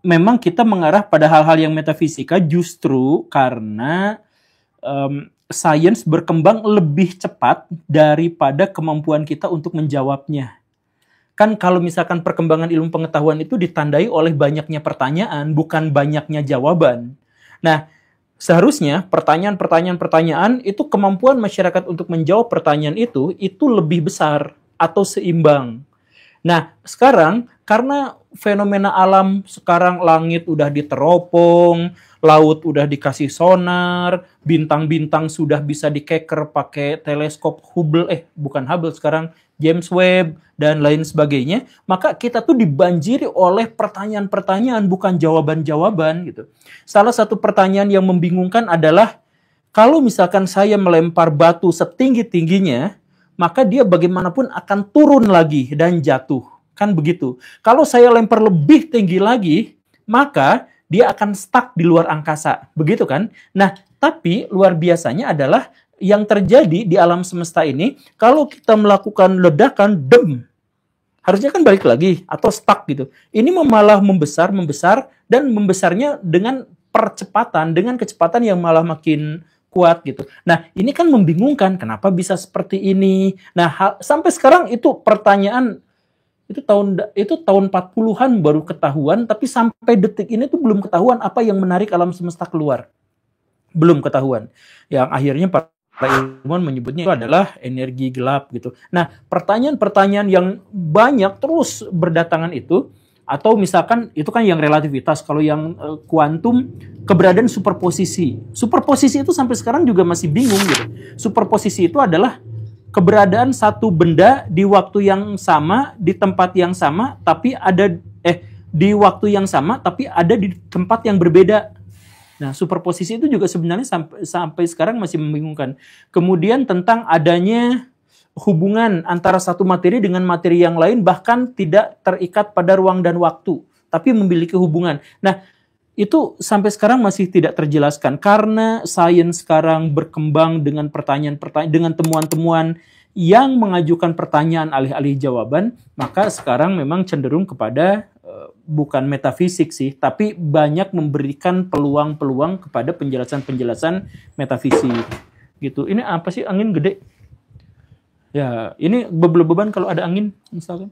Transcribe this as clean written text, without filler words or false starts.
memang kita mengarah pada hal-hal yang metafisika justru karena sains berkembang lebih cepat daripada kemampuan kita untuk menjawabnya. Kan kalau misalkan perkembangan ilmu pengetahuan itu ditandai oleh banyaknya pertanyaan, bukan banyaknya jawaban. Nah, seharusnya pertanyaan-pertanyaan itu kemampuan masyarakat untuk menjawab pertanyaan itu lebih besar atau seimbang. Nah, sekarang karena fenomena alam sekarang langit udah diteropong, laut udah dikasih sonar, bintang-bintang sudah bisa dikeker pakai teleskop bukan Hubble sekarang, James Webb dan lain sebagainya, maka kita tuh dibanjiri oleh pertanyaan-pertanyaan bukan jawaban-jawaban gitu. Salah satu pertanyaan yang membingungkan adalah kalau misalkan saya melempar batu setinggi-tingginya, maka dia bagaimanapun akan turun lagi dan jatuh. Kan begitu. Kalau saya lempar lebih tinggi lagi, maka dia akan stuck di luar angkasa. Begitu kan? Nah, tapi luar biasanya adalah yang terjadi di alam semesta ini, kalau kita melakukan ledakan, harusnya kan balik lagi atau stuck gitu. Ini malah membesar, dan membesarnya dengan dengan kecepatan yang malah makin kuat gitu. Nah, ini kan membingungkan, kenapa bisa seperti ini? Nah, sampai sekarang itu pertanyaan itu tahun 40-an baru ketahuan, tapi sampai detik ini tuh belum ketahuan apa yang menarik alam semesta keluar. Belum ketahuan. Yang akhirnya para ilmuwan menyebutnya itu adalah energi gelap gitu. Nah, pertanyaan-pertanyaan yang banyak terus berdatangan itu, atau misalkan itu kan yang relativitas, kalau yang kuantum keberadaan superposisi. Superposisi itu sampai sekarang juga masih bingung gitu. Superposisi itu adalah keberadaan satu benda di waktu yang sama, di tempat yang sama, tapi ada di waktu yang sama tapi ada di tempat yang berbeda. Nah, superposisi itu juga sebenarnya sampai sekarang masih membingungkan. Kemudian tentang adanya hubungan antara satu materi dengan materi yang lain, bahkan tidak terikat pada ruang dan waktu, tapi memiliki hubungan. Nah, itu sampai sekarang masih tidak terjelaskan. Karena sains sekarang berkembang dengan pertanyaan-pertanyaan, dengan temuan-temuan yang mengajukan pertanyaan alih-alih jawaban, maka sekarang memang cenderung kepada bukan metafisik sih, tapi banyak memberikan peluang-peluang kepada penjelasan-penjelasan metafisik gitu. Ini apa sih angin gede? Ya, ini beban kalau ada angin misalkan.